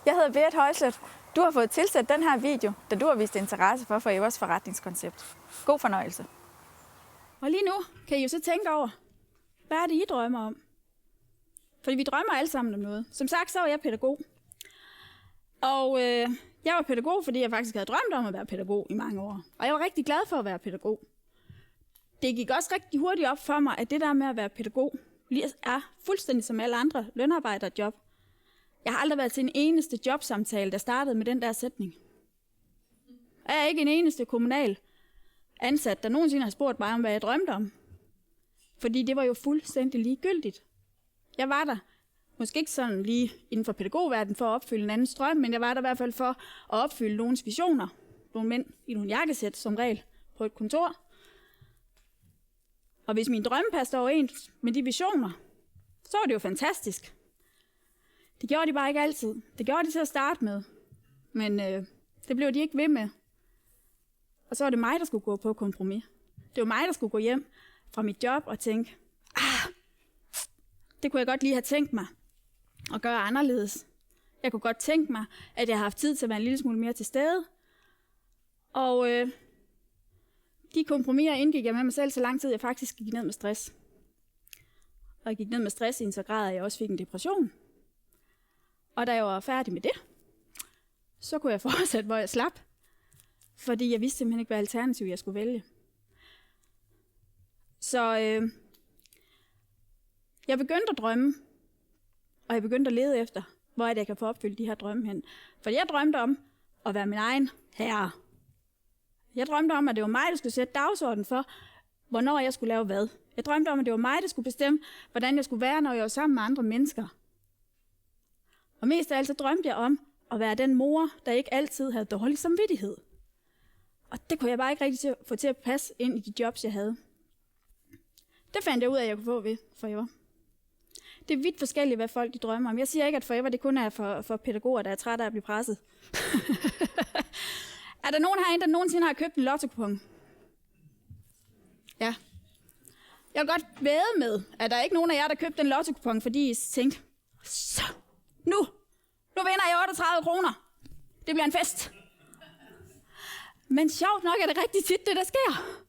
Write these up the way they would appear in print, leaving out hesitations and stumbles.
Jeg hedder Berit Højslet. Du har fået tilsat den her video, da du har vist interesse for Forevers forretningskoncept. God fornøjelse. Og lige nu kan I jo så tænke over, hvad er det, I drømmer om? Fordi vi drømmer alle sammen om noget. Som sagt, så var jeg pædagog. Og jeg var pædagog, fordi jeg faktisk havde drømt om at være pædagog i mange år. Og jeg var rigtig glad for at være pædagog. Det gik også rigtig hurtigt op for mig, at det der med at være pædagog er fuldstændig som alle andre lønarbejderjob. Jeg har aldrig været til en eneste jobsamtale, der startede med den der sætning. Jeg er ikke en eneste kommunal ansat, der nogensinde har spurgt mig om, hvad jeg drømte om. Fordi det var jo fuldstændig ligegyldigt. Jeg var der, måske ikke sådan lige inden for pædagogverdenen for at opfylde en andens drøm, men jeg var der i hvert fald for at opfylde nogens visioner. Nogle mænd i nogle jakkesæt som regel på et kontor. Og hvis min drømme passede overens med de visioner, så var det jo fantastisk. Det gjorde de bare ikke altid. Det gjorde de til at starte med. Men det blev de ikke ved med. Og så var det mig, der skulle gå på kompromis. Det var mig, der skulle gå hjem fra mit job og tænke, det kunne jeg godt lige have tænkt mig at gøre anderledes. Jeg kunne godt tænke mig, at jeg har haft tid til at være en lille smule mere til stede. Og de kompromiser indgik jeg med mig selv så lang tid, jeg faktisk gik ned med stress. Og jeg gik ned med stress i en så grad, at jeg også fik en depression. Og da jeg var færdig med det, så kunne jeg fortsætte, hvor jeg slap. Fordi jeg vidste simpelthen ikke, hvad alternativ jeg skulle vælge. Så jeg begyndte at drømme, og jeg begyndte at lede efter, hvor jeg kan få opfyldt de her drømme hen. For jeg drømte om at være min egen herre. Jeg drømte om, at det var mig, der skulle sætte dagsordenen for, hvornår jeg skulle lave hvad. Jeg drømte om, at det var mig, der skulle bestemme, hvordan jeg skulle være, når jeg var sammen med andre mennesker. Og mest af alt så drømte jeg om at være den mor, der ikke altid havde dårlig samvittighed. Og det kunne jeg bare ikke rigtig få til at passe ind i de jobs, jeg havde. Det fandt jeg ud af, at jeg kunne få ved Forever. Det er vidt forskelligt, hvad folk de drømmer om. Jeg siger ikke, at Forever det kun er for pædagoger, der er trætte af at blive presset. Er der nogen herinde, der nogensinde har købt en lottokupon? Ja. Jeg vil godt vædde med, at der er ikke nogen af jer, der købte en lottokupon, fordi I tænkte, så, nu vinder jeg 38 kroner. Det bliver en fest. Men sjovt nok er det rigtig tit det, der sker.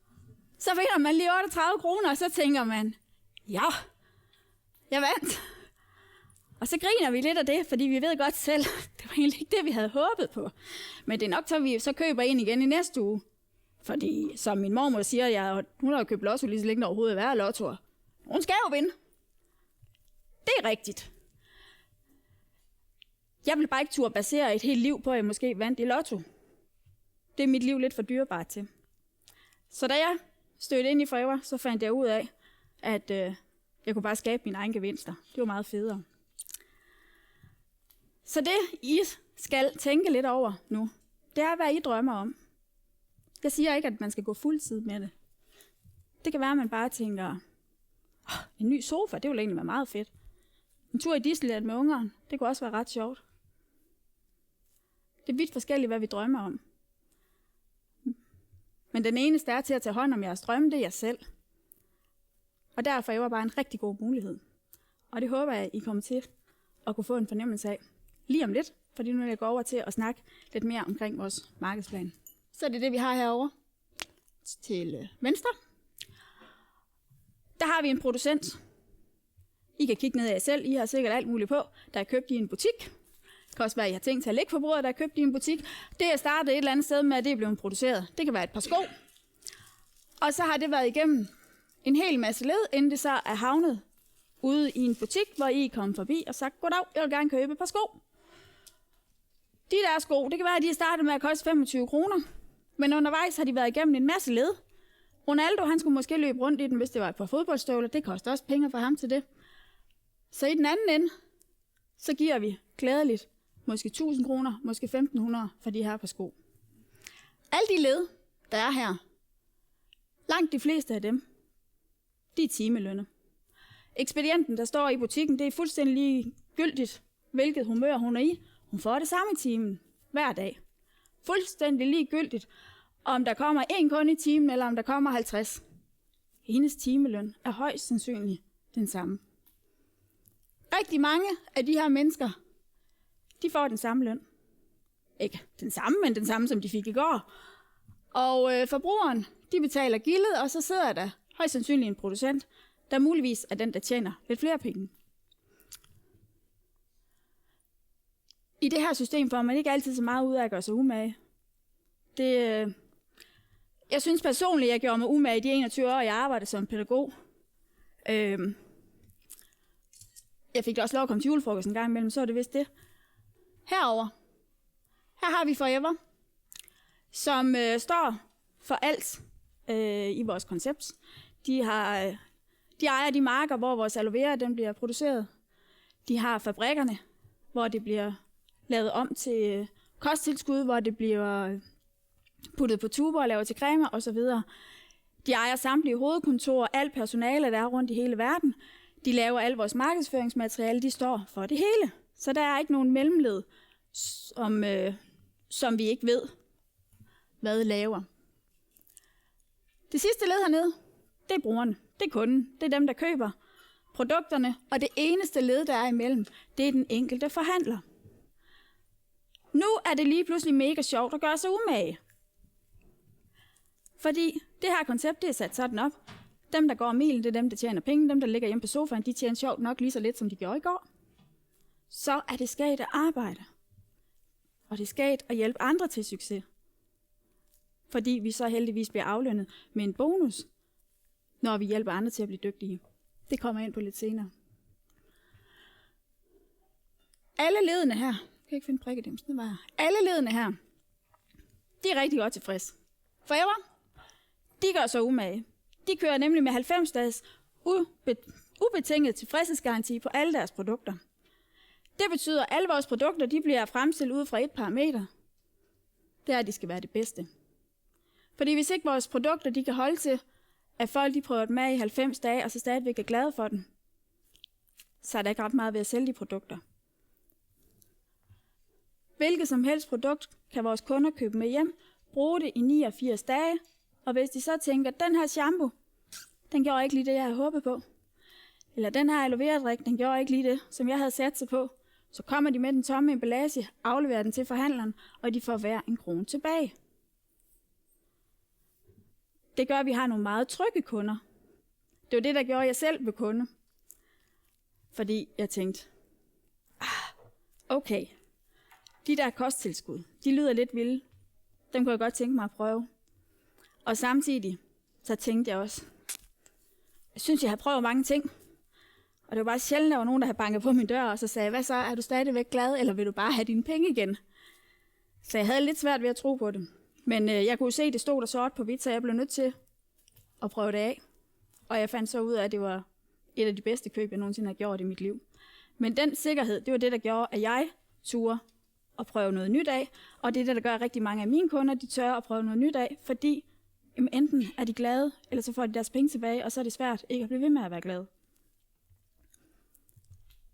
Så vinder man lige 38 kroner, og så tænker man, ja, jeg vandt. Og så griner vi lidt af det, fordi vi ved godt selv, det var egentlig ikke det, vi havde håbet på. Men det er nok, så vi så køber ind igen i næste uge. Fordi, som min mormor siger, hun har købt lotto lige så længe overhovedet at være lottoer. Hun skal jo vinde. Det er rigtigt. Jeg vil bare ikke turde basere et helt liv på, at jeg måske vandt i lotto. Det er mit liv lidt for dyrebart til. Så da jeg stødte ind i Forever, så fandt jeg ud af, at jeg kunne bare skabe mine egne gevinster. Det var meget federe. Så det, I skal tænke lidt over nu, det er, hvad I drømmer om. Jeg siger ikke, at man skal gå fuldtid med det. Det kan være, at man bare tænker, en ny sofa, det ville egentlig være meget fedt. En tur i Disneyland med ungeren, det kunne også være ret sjovt. Det er vidt forskelligt, hvad vi drømmer om. Men den eneste er til at tage hånd om jeres drømme, det er jer selv. Og derfor er det bare en rigtig god mulighed. Og det håber jeg, I kommer til at kunne få en fornemmelse af lige om lidt, fordi nu vil jeg gå over til at snakke lidt mere omkring vores markedsplan. Så er det det, vi har herovre til venstre. Der har vi en producent. I kan kigge ned af jer selv. I har sikkert alt muligt på, der er købt i en butik. Det kan også være, at I har tænkt til at lægge på bordet, der er købt i en butik. Det er startet et eller andet sted med, at det er blevet produceret. Det kan være et par sko. Og så har det været igennem en hel masse led, inden det så er havnet ude i en butik, hvor I er kommet forbi og sagt, goddag, jeg vil gerne købe et par sko. De der sko, det kan være, at de er startet med at koste 25 kroner. Men undervejs har de været igennem en masse led. Ronaldo, han skulle måske løbe rundt i den, hvis det var et par fodboldstøvler. Det koster også penge for ham til det. Så i den anden ende, så giver vi glædeligt måske 1000 kroner, måske 1500 for de her par sko. Alle de led, der er her, langt de fleste af dem, de er timelønne. Ekspedienten, der står i butikken, det er fuldstændig ligegyldigt, hvilket humør hun er i. Hun får det samme i timen hver dag. Fuldstændig ligegyldigt, om der kommer en kunde i timen, eller om der kommer 50. Hendes timeløn er højst sandsynligt den samme. Rigtig mange af de her mennesker, de får den samme løn. Ikke den samme, men den samme, som de fik i går. Og forbrugeren, de betaler gildet, og så sidder der højst sandsynligt en producent, der muligvis er den, der tjener lidt flere penge. I det her system får man ikke altid så meget ud af at gøre sig umage. Jeg synes personligt, at jeg gjorde mig umage i de 21 år, jeg arbejdede som pædagog. Jeg fik da også lov at komme til julefrokost en gang imellem, så er det vist det. Her har vi Forever, som står for alt i vores koncept. De ejer de marker, hvor vores aloe vera den bliver produceret. De har fabrikkerne, hvor det bliver lavet om til kosttilskud, hvor det bliver puttet på tuber og lavet til cremer osv. De ejer samtlige hovedkontorer, alt personale, der er rundt i hele verden. De laver al vores markedsføringsmateriale, de står for det hele. Så der er ikke nogen mellemled, som vi ikke ved, hvad laver. Det sidste led hernede, det er brugerne, det er kunden, det er dem, der køber produkterne, og det eneste led, der er imellem, det er den enkelte forhandler. Nu er det lige pludselig mega sjovt at gøre sig umage. Fordi det her koncept, det er sat sådan op. Dem, der går milen, det er dem, der tjener penge. Dem, der ligger hjemme på sofaen, de tjener sjovt nok lige så lidt, som de gjorde i går. Så er det sket at arbejde. Og det er sket at hjælpe andre til succes. Fordi vi så heldigvis bliver aflønnet med en bonus, når vi hjælper andre til at blive dygtige. Det kommer jeg ind på lidt senere. Alle ledene her, jeg kan ikke finde prikkedimsen, det var her. Alle ledene her, de er rigtig godt tilfredse. Forever, de gør så umage. De kører nemlig med 90 dages ubetinget tilfredshedsgaranti på alle deres produkter. Det betyder, at alle vores produkter de bliver fremstillet ud fra et parameter. Det er, at de skal være det bedste. Fordi hvis ikke vores produkter de kan holde til, at folk de prøver dem af i 90 dage, og så stadigvæk er glade for den, så er der ikke ret meget ved at sælge de produkter. Hvilket som helst produkt kan vores kunder købe med hjem, bruge det i 89 dage, og hvis de så tænker, at den her shampoo, den gjorde ikke lige det, jeg havde håbet på, eller den her aloe vera drik, den gjorde ikke lige det, som jeg havde satset på, så kommer de med den tomme emballage, afleverer den til forhandleren, og de får hver en krone tilbage. Det gør, at vi har nogle meget trygge kunder. Det var det, der gjorde, at jeg selv blev kunde. Fordi jeg tænkte, okay, de der kosttilskud, de lyder lidt vilde. Dem kunne jeg godt tænke mig at prøve. Og samtidig, så tænkte jeg også, jeg synes, jeg har prøvet mange ting. Og det var bare sjældent, der var nogen, der havde banket på min dør, og så sagde, hvad så, er du stadigvæk glad, eller vil du bare have dine penge igen? Så jeg havde lidt svært ved at tro på det. Men jeg kunne se, det stod der sort på hvidt, så jeg blev nødt til at prøve det af. Og jeg fandt så ud af, at det var et af de bedste køb, jeg nogensinde har gjort i mit liv. Men den sikkerhed, det var det, der gjorde, at jeg turde at prøve noget nyt af. Og det er det, der gør, at rigtig mange af mine kunder, de tør at prøve noget nyt af, fordi enten er de glade, eller så får de deres penge tilbage, og så er det svært ikke at blive ved med at være glade.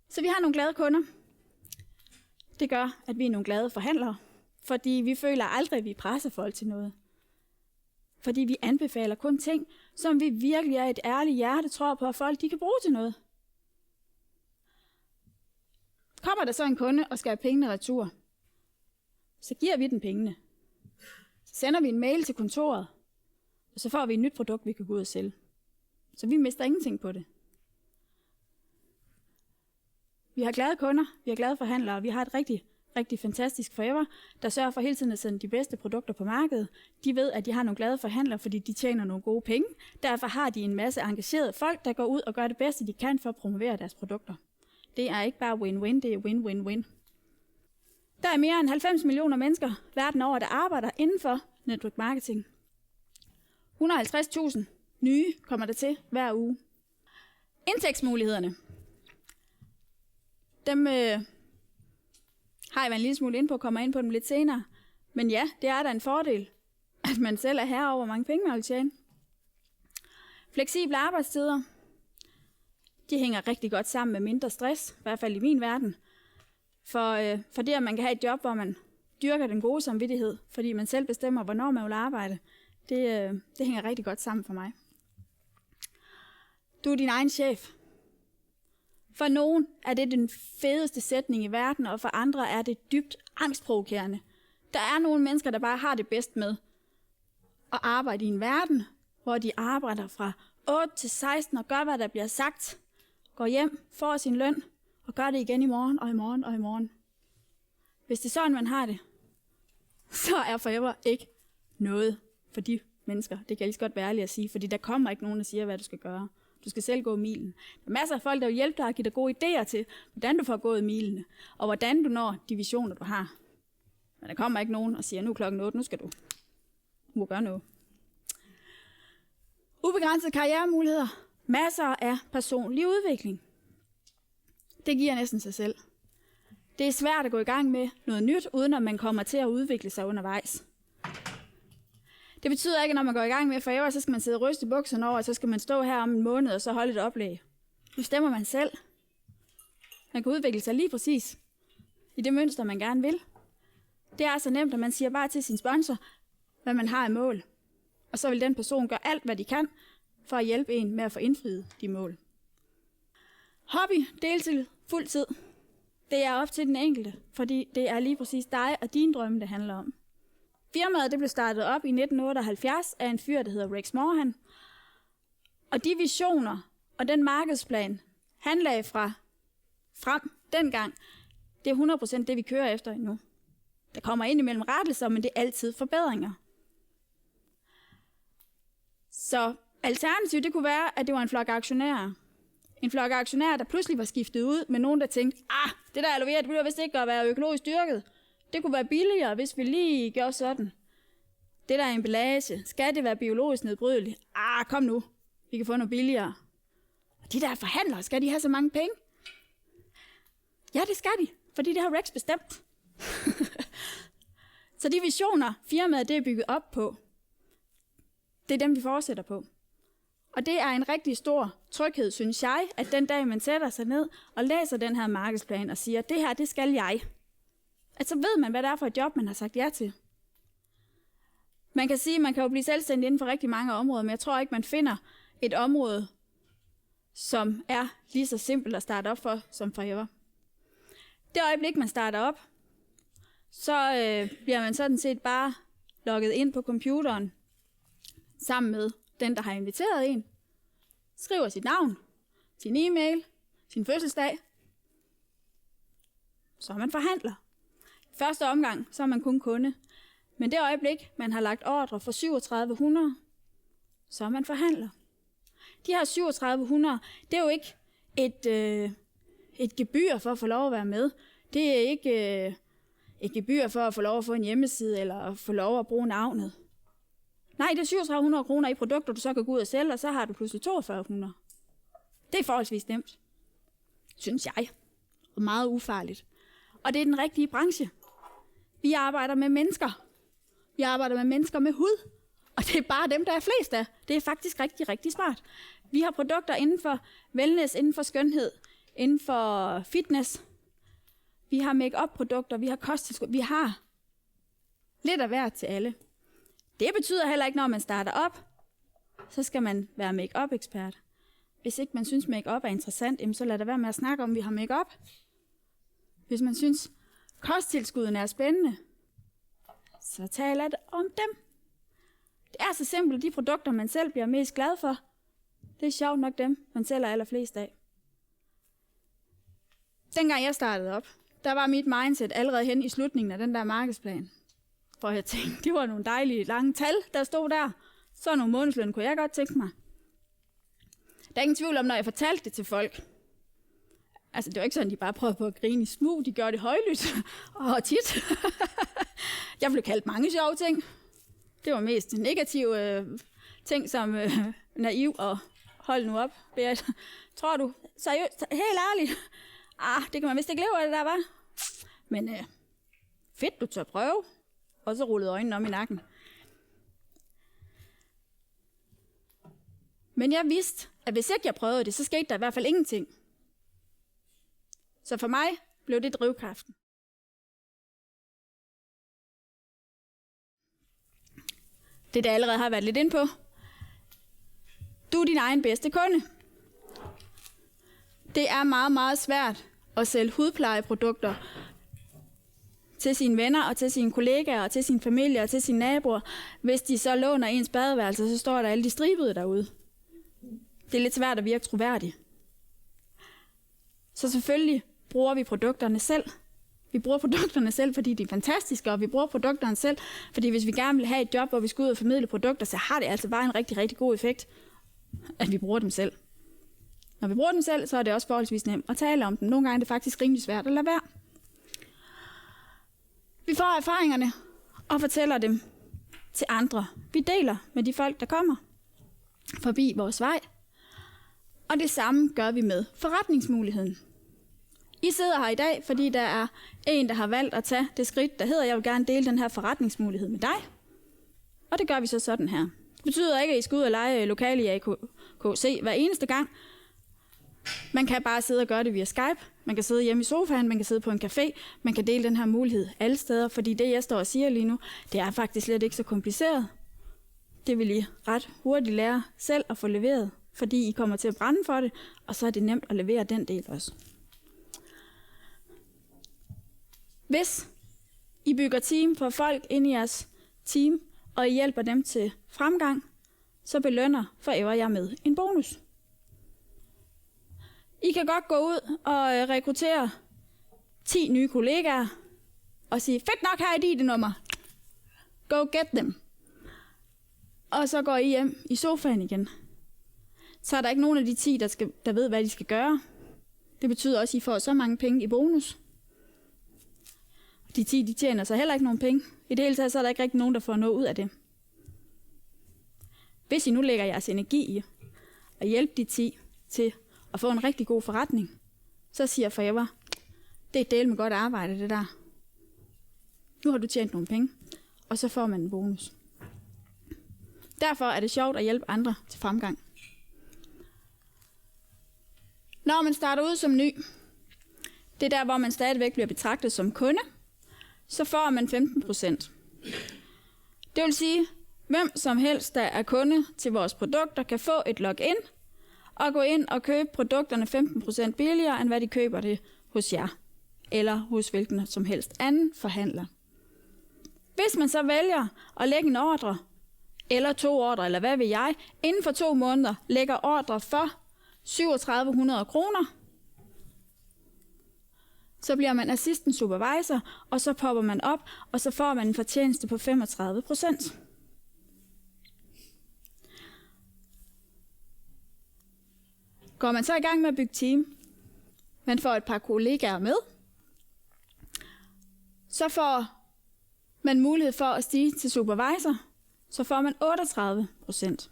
Så vi har nogle glade kunder. Det gør, at vi er nogle glade forhandlere, fordi vi føler aldrig, at vi presser folk til noget. Fordi vi anbefaler kun ting, som vi virkelig af et ærligt hjerte tror på, at folk de kan bruge til noget. Kommer der så en kunde og skal have pengene retur, så giver vi den pengene. Så sender vi en mail til kontoret, og så får vi et nyt produkt, vi kan gå ud og sælge. Så vi mister ingenting på det. Vi har glade kunder, vi har glade forhandlere, vi har et rigtig fantastisk Forever, der sørger for hele tiden at sende de bedste produkter på markedet. De ved, at de har nogle glade forhandlere, fordi de tjener nogle gode penge. Derfor har de en masse engagerede folk, der går ud og gør det bedste, de kan for at promovere deres produkter. Det er ikke bare win-win, det er win-win-win. Der er mere end 90 millioner mennesker verden over, der arbejder inden for network marketing. 150.000 nye kommer der til hver uge. Indtægtsmulighederne. Dem har jeg været en lille smule ind på, kommer ind på dem lidt senere. Men ja, det er da en fordel, at man selv er herre over, hvor mange penge man vil tjene. Fleksible arbejdstider. De hænger rigtig godt sammen med mindre stress, i hvert fald i min verden. For det, at man kan have et job, hvor man dyrker den gode samvittighed, fordi man selv bestemmer, hvornår man vil arbejde, det hænger rigtig godt sammen for mig. Du er din egen chef. For nogen er det den fedeste sætning i verden, og for andre er det dybt angstprovokerende. Der er nogle mennesker, der bare har det bedst med at arbejde i en verden, hvor de arbejder fra 8 til 16 og gør, hvad der bliver sagt. Går hjem, får sin løn og gør det igen i morgen og i morgen og i morgen. Hvis det er sådan, man har det, så er Forever ikke noget for de mennesker. Det kan jeg lige så godt være ærlig at sige, fordi der kommer ikke nogen, der siger, hvad du skal gøre. Du skal selv gå milen. Der er masser af folk, der vil hjælpe dig og give dig gode idéer til, hvordan du får gået milene, og hvordan du når de visioner, du har. Men der kommer ikke nogen og siger, nu er klokken 8, nu skal du gøre noget. Ubegrænsede karrieremuligheder. Masser af personlig udvikling. Det giver næsten sig selv. Det er svært at gå i gang med noget nyt, uden at man kommer til at udvikle sig undervejs. Det betyder ikke, at når man går i gang med Forever, så skal man sidde og ryste bukserne over, og så skal man stå her om en måned og så holde et oplæg. Nu stemmer man selv. Man kan udvikle sig lige præcis i det mønster, man gerne vil. Det er så nemt, at man siger bare til sin sponsor, hvad man har i mål. Og så vil den person gøre alt, hvad de kan, for at hjælpe en med at få indfriet de mål. Hobby, deltid, fuld tid. Det er op til den enkelte, fordi det er lige præcis dig og dine drømme, det handler om. Firmaet det blev startet op i 1978 af en fyr, der hedder Rex Morhan. Og de visioner og den markedsplan, han lagde frem dengang, det er 100% det, vi kører efter endnu. Der kommer ind imellem rettelser, men det er altid forbedringer. Så alternativet, det kunne være, at det var en flok aktionærer. En flok aktionærer, der pludselig var skiftet ud med nogen, der tænkte, det der aloe vera, det bliver vist ikke at være økologisk dyrket. Det kunne være billigere, hvis vi lige gjorde sådan. Det der emballage, skal det være biologisk nedbrydeligt? Kom nu, vi kan få noget billigere. Og de der forhandlere, skal de have så mange penge? Ja, det skal de, fordi det har Rex bestemt. Så de visioner, firmaet det er bygget op på, det er dem, vi fortsætter på. Og det er en rigtig stor tryghed, synes jeg, at den dag, man sætter sig ned og læser den her markedsplan og siger, det her, det skal jeg. At så ved man, hvad det er for et job, man har sagt ja til. Man kan sige, at man kan jo blive selvstændig inden for rigtig mange områder, men jeg tror ikke, man finder et område, som er lige så simpelt at starte op for som Forever. Det øjeblik, man starter op, så bliver man sådan set bare logget ind på computeren sammen med den, der har inviteret en, skriver sit navn, sin e-mail, sin fødselsdag, så er man forhandler. I første omgang, så er man kun kunde. Men det øjeblik, man har lagt ordre for 3700, så er man forhandler. De her 3700, det er jo ikke et gebyr for at få lov at være med. Det er ikke et gebyr for at få lov at få en hjemmeside, eller at få lov at bruge navnet. Nej, det er 3700 kroner i produkter, du så kan gå ud og sælge, og så har du pludselig 4200. Det er forholdsvis nemt, synes jeg, og meget ufarligt. Og det er den rigtige branche. Vi arbejder med mennesker. Vi arbejder med mennesker med hud, og det er bare dem, der er flest af. Det er faktisk rigtig, rigtig smart. Vi har produkter inden for wellness, inden for skønhed, inden for fitness. Vi har make-up-produkter, vi har kosttilskud, vi har lidt af hvert til alle. Det betyder heller ikke, når man starter op, så skal man være make-up-ekspert. Hvis ikke man synes, make-up er interessant, så lad det være med at snakke om, vi har make-up. Hvis man synes, kosttilskuddene er spændende, så taler det om dem. Det er så simpelt, de produkter, man selv bliver mest glad for, det er sjovt nok dem, man sælger allerflest af. Dengang jeg startede op, der var mit mindset allerede hen i slutningen af den der markedsplan. For jeg tænkte, det var nogle dejlige lange tal, der stod der. Så nogle månedsløn kunne jeg godt tænke mig. Der er ingen tvivl om, når jeg fortalte det til folk. Altså, det var ikke sådan, de bare prøvede på at grine i smug. De gjorde det højlydt og tit. Jeg blev kaldt mange sjove ting. Det var mest negative ting som naiv og hold nu op, Berit. Tror du, seriøst, helt ærligt? Det kan man vist ikke leve af det der, var. Men fedt, du tør prøve. Og så rullede øjnene om i nakken. Men jeg vidste, at hvis ikke jeg prøvede det, så skete der i hvert fald ingenting. Så for mig blev det drivkraften. Det der allerede har været lidt ind på. Du er din egen bedste kunde. Det er meget, meget svært at sælge hudplejeprodukter til sine venner og til sine kollegaer og til sin familie og til sine naboer. Hvis de så låner ens badeværelse, så står der alle de stribede derude. Det er lidt svært at virke troværdig. Så selvfølgelig bruger vi produkterne selv. Vi bruger produkterne selv, fordi de er fantastiske, og vi bruger produkterne selv, fordi hvis vi gerne vil have et job, hvor vi skal ud og formidle produkter, så har det altså bare en rigtig, rigtig god effekt, at vi bruger dem selv. Når vi bruger dem selv, så er det også forholdsvis nemt at tale om dem. Nogle gange er det faktisk rimelig svært at lade være. Vi får erfaringerne og fortæller dem til andre. Vi deler med de folk, der kommer forbi vores vej. Og det samme gør vi med forretningsmuligheden. I sidder her i dag, fordi der er en, der har valgt at tage det skridt, der hedder, jeg vil gerne dele den her forretningsmulighed med dig. Og det gør vi så sådan her. Det betyder ikke, at I skal ud og lege lokale i AKC hver eneste gang. Man kan bare sidde og gøre det via Skype. Man kan sidde hjemme i sofaen, man kan sidde på en café. Man kan dele den her mulighed alle steder, fordi det, jeg står og siger lige nu, det er faktisk slet ikke så kompliceret. Det vil I ret hurtigt lære selv at få leveret, fordi I kommer til at brænde for det, og så er det nemt at levere den del også. Hvis I bygger team for folk ind i jeres team, og I hjælper dem til fremgang, så belønner Forever jer med en bonus. I kan godt gå ud og rekruttere 10 nye kollegaer og sige, fedt nok, her er dit nummer. Go get them. Og så går I hjem i sofaen igen. Så er der ikke nogen af de 10, der ved, hvad de skal gøre. Det betyder også, at I får så mange penge i bonus. De 10, de tjener så heller ikke nogen penge. I det hele taget, så er der ikke rigtig nogen, der får noget ud af det. Hvis I nu lægger jeres energi i at hjælpe de 10 til at få en rigtig god forretning, så siger Forever, det er et del med godt arbejde, det der. Nu har du tjent nogle penge, og så får man en bonus. Derfor er det sjovt at hjælpe andre til fremgang. Når man starter ud som ny, det er der, hvor man stadigvæk bliver betragtet som kunde, så får man 15%. Det vil sige, hvem som helst, der er kunde til vores produkter, kan få et login og gå ind og købe produkterne 15% billigere, end hvad de køber det hos jer, eller hos hvilken som helst anden forhandler. Hvis man så vælger at lægge en ordre, eller 2 ordre, eller hvad ved jeg, inden for 2 måneder lægger ordre for 3700 kroner, så bliver man assistant supervisor, og så popper man op, og så får man en fortjeneste på 35%. Går man så i gang med at bygge team, man får et par kollegaer med, så får man mulighed for at stige til supervisor, så får man 38%.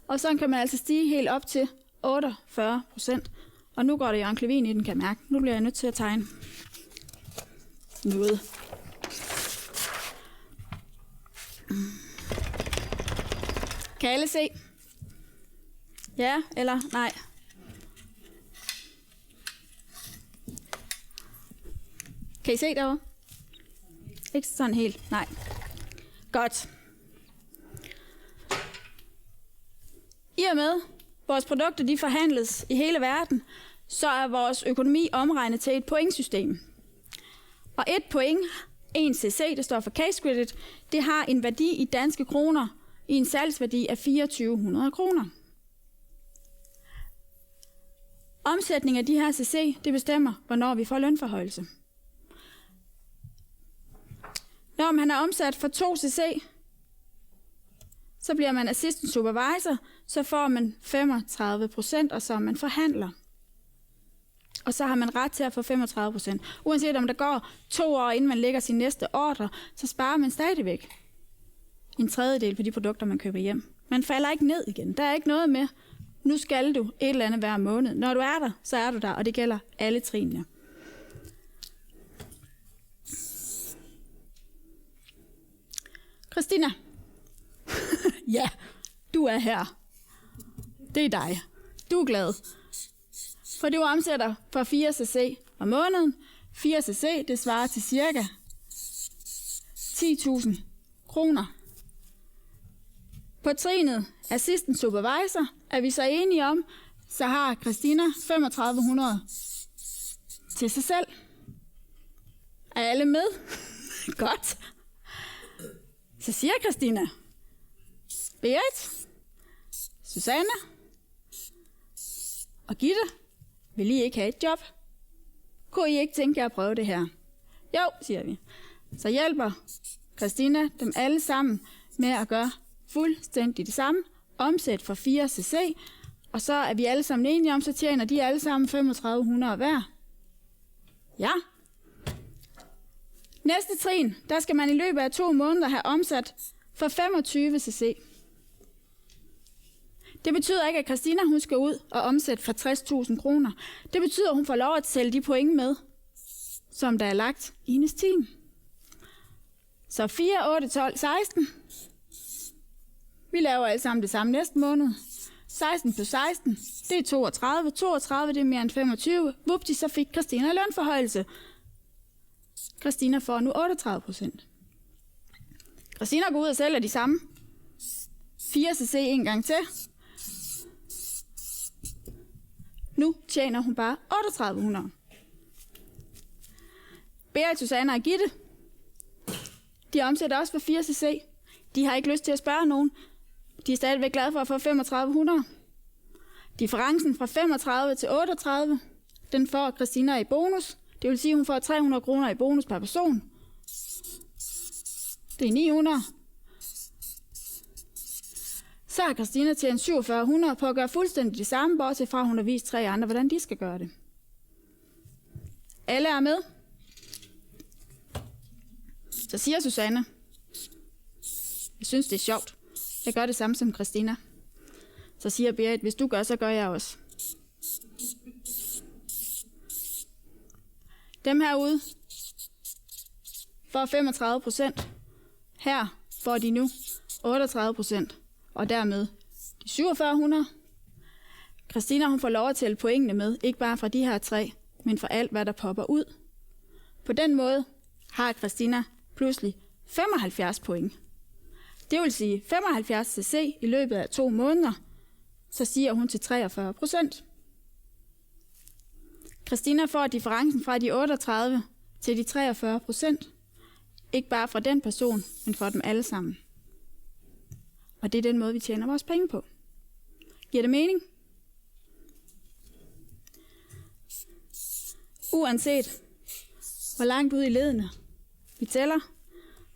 Og så kan man altså stige helt op til 48%. Og nu går det Jørgen Klevin i den, kan jeg mærke. Nu bliver jeg nødt til at tegne noget. Kan alle se? Ja, eller nej? Kan I se derovre? Ikke sådan helt, nej. Godt. I og med, vores produkter de forhandles i hele verden, så er vores økonomi omregnet til et pointsystem. Og 1 point, 1 cc, det står for case credit, det har en værdi i danske kroner i en salgsværdi af 2400 kroner. Omsætning af de her cc, det bestemmer, hvornår vi får lønforhøjelse. Når man er omsat for 2 cc, så bliver man assistant supervisor, så får man 35%, og så er man forhandler. Og så har man ret til at få 35%. Uanset om der går 2 år, inden man lægger sin næste ordre, så sparer man stadigvæk en tredjedel på de produkter, man køber hjem. Man falder ikke ned igen. Der er ikke noget med, nu skal du et eller andet hver måned. Når du er der, så er du der, og det gælder alle trinene. Christina. Ja, du er her. Det er dig. Du er glad. For du omsætter for 4 cc om måneden. 4 cc, det svarer til cirka 10.000 kroner. På trinet assistant supervisor er vi så enige om, så har Christina 3500 til sig selv. Er alle med? Godt. Så siger Christina, Berit, Susanne og Gitte, vil I ikke have et job? Kunne I ikke tænke jer at prøve det her? Jo, siger vi. Så hjælper Christina dem alle sammen med at gøre fuldstændig det samme. Omsæt for 4 cc, og så er vi alle sammen enige om, så tjener de alle sammen 3500 hver. Ja. Næste trin, der skal man i løbet af 2 måneder have omsat for 25 cc. Det betyder ikke, at Christina hun skal ud og omsætte for 60.000 kroner. Det betyder, at hun får lov at tælle de point med, som der er lagt i hendes team. Så 4, 8, 12, 16. Vi laver alle sammen det samme næste måned. 16 plus 16, det er 32. 32, det er mere end 25. Vupti, så fik Christina lønforhøjelse. Christina får nu 38%. Christina går ud og sælger de samme 4 cc en gang til. Nu tjener hun bare 3800. Berit, Susanne og Gitte, de omsætter også for 4 cc. De har ikke lyst til at spørge nogen. De er stadigvæk glade for at få 3500. Differencen fra 35 til 38, den får Christina i bonus. Det vil sige, at hun får 300 kroner i bonus per person. Det er 900. Så har Christina tjent 4700 på at gøre fuldstændig det samme, bortset fra, at hun har vist 3 andre, hvordan de skal gøre det. Alle er med. Så siger Susanne, jeg synes, det er sjovt. Jeg gør det samme som Christina. Så siger Berit, hvis du gør, så gør jeg også. Dem herude får 35%. Her får de nu 38%. Og dermed de 4700. Christina hun får lov at tælle pointene med, ikke bare fra de her 3, men fra alt, hvad der popper ud. På den måde har Christina pludselig 75 point. Det vil sige 75 cc i løbet af 2 måneder, så stiger hun til 43%. Christina får differencen fra de 38 til de 43%. Ikke bare fra den person, men for dem alle sammen. Og det er den måde, vi tjener vores penge på. Giver det mening? Uanset hvor langt ud i ledene vi tæller,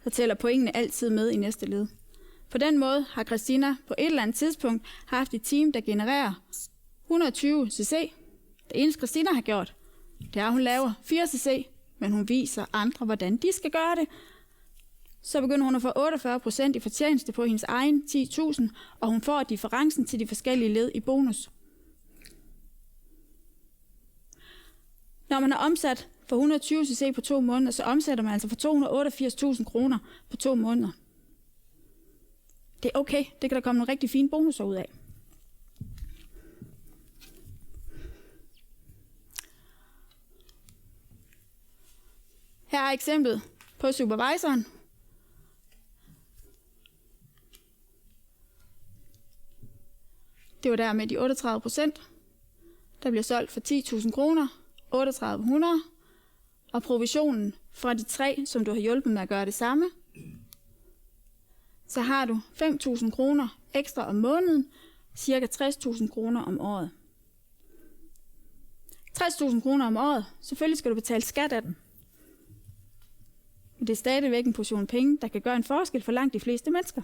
så tæller pointene altid med i næste led. På den måde har Christina på et eller andet tidspunkt haft et team, der genererer 120 cc. Det eneste Christina har gjort, det er, at hun laver 4 cc, men hun viser andre, hvordan de skal gøre det. Så begynder hun at få 48% i fortjeneste på hendes egen 10.000, og hun får differencen til de forskellige led i bonus. Når man har omsat for 120 cc på 2 måneder, så omsætter man altså for 288.000 kroner på 2 måneder. Det er okay, det kan der komme nogle rigtig fine bonusser ud af. Her er eksemplet på supervisoren. Det var der med de 38%. Der bliver solgt for 10.000 kroner, 3800. Og provisionen fra de 3, som du har hjulpet med at gøre det samme, så har du 5.000 kroner ekstra om måneden, cirka 60.000 kroner om året. 60.000 kroner om året, selvfølgelig skal du betale skat af den. Men det er stadigvæk en portion penge, der kan gøre en forskel for langt de fleste mennesker.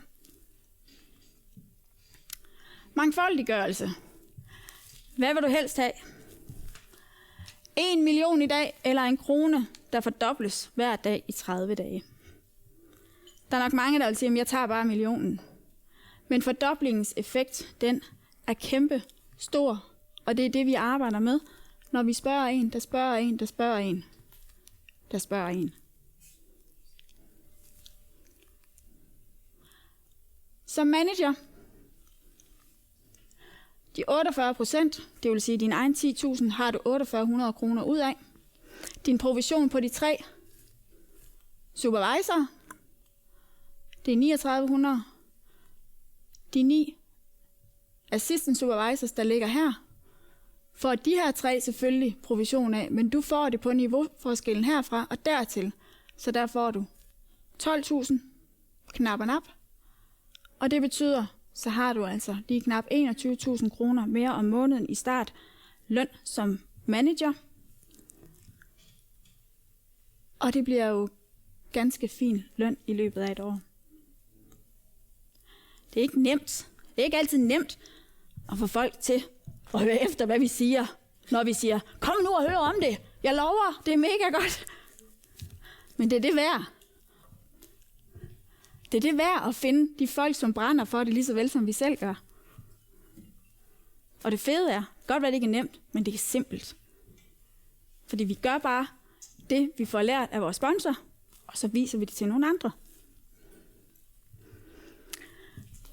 Mangfoldiggørelse. Hvad vil du helst have? 1 million i dag, eller 1 krone, der fordobles hver dag i 30 dage. Der er nok mange, der vil sige, at jeg tager bare millionen. Men fordoblingens effekt, den er kæmpe stor, og det er det, vi arbejder med, når vi spørger en, der spørger en, der spørger en, der spørger en. Som manager, de 48%, det vil sige din egen 10.000, har du 4.800 kroner ud af. Din provision på de 3 supervisorer, det er 3.900. De 9 assistant supervisors, der ligger her, får de her 3 selvfølgelig provision af, men du får det på niveauforskellen herfra og dertil. Så der får du 12.000 knap og nap. Og det betyder, så har du altså lige knap 21.000 kroner mere om måneden i start løn som manager. Og det bliver jo ganske fin løn i løbet af et år. Det er ikke nemt. Det er ikke altid nemt at få folk til at høre efter, hvad vi siger, når vi siger, kom nu og hør om det. Jeg lover, det er mega godt. Men det er det værd. Det er det værd at finde de folk, som brænder for det, lige så vel som vi selv gør. Og det fede er, godt være det ikke er nemt, men det er simpelt. Fordi vi gør bare det, vi får lært af vores sponsor, og så viser vi det til nogle andre.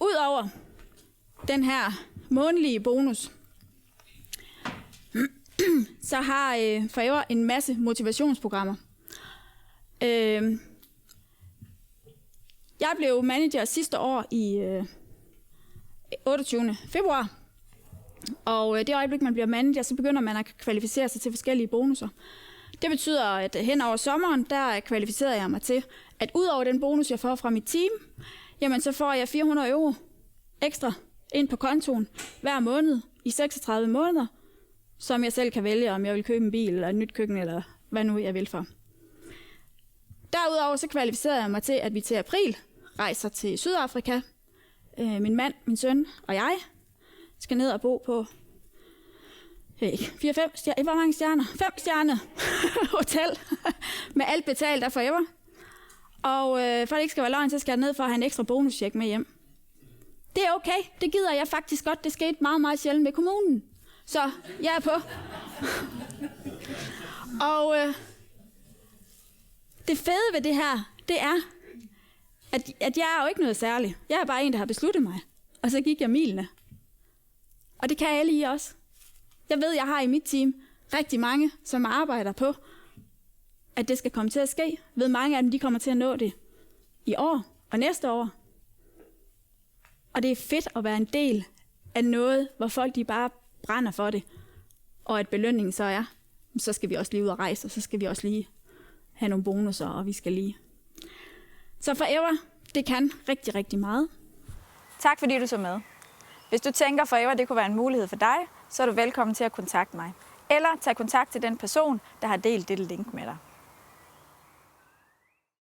Udover den her månedlige bonus, så har Forever en masse motivationsprogrammer. Jeg blev manager sidste år i 28. februar, og det øjeblik, man bliver manager, så begynder man at kvalificere sig til forskellige bonusser. Det betyder, at hen over sommeren, der kvalificerede jeg mig til, at ud over den bonus, jeg får fra mit team, jamen så får jeg 400 euro ekstra ind på kontoen hver måned i 36 måneder, som jeg selv kan vælge, om jeg vil købe en bil eller et nyt køkken, eller hvad nu jeg vil for. Derudover så kvalificerede jeg mig til, at vi til april rejser til Sydafrika. Min mand, min søn og jeg skal ned og bo på 4-5 stjerner, hvor mange stjerner? 5 stjerner hotel med alt betalt af Forever. Og for det ikke skal være løgn, så skal jeg ned for at have en ekstra bonuscheck med hjem. Det er okay, det gider jeg faktisk godt. Det skete meget, meget sjældent med kommunen. Så jeg er på. Og det fede ved det her, det er, at jeg er jo ikke noget særligt. Jeg er bare en, der har besluttet mig. Og så gik jeg milene. Og det kan alle I også. Jeg ved, jeg har i mit team rigtig mange, som arbejder på, at det skal komme til at ske. Jeg ved, mange af dem, de kommer til at nå det i år og næste år. Og det er fedt at være en del af noget, hvor folk de bare brænder for det. Og at belønningen så er, så skal vi også lige ud og rejse, og så skal vi også lige have nogle bonusser, og vi skal lige. Så Forever, det kan rigtig, rigtig meget. Tak fordi du så med. Hvis du tænker, Forever det kunne være en mulighed for dig, så er du velkommen til at kontakte mig. Eller tag kontakt til den person, der har delt dette link med dig.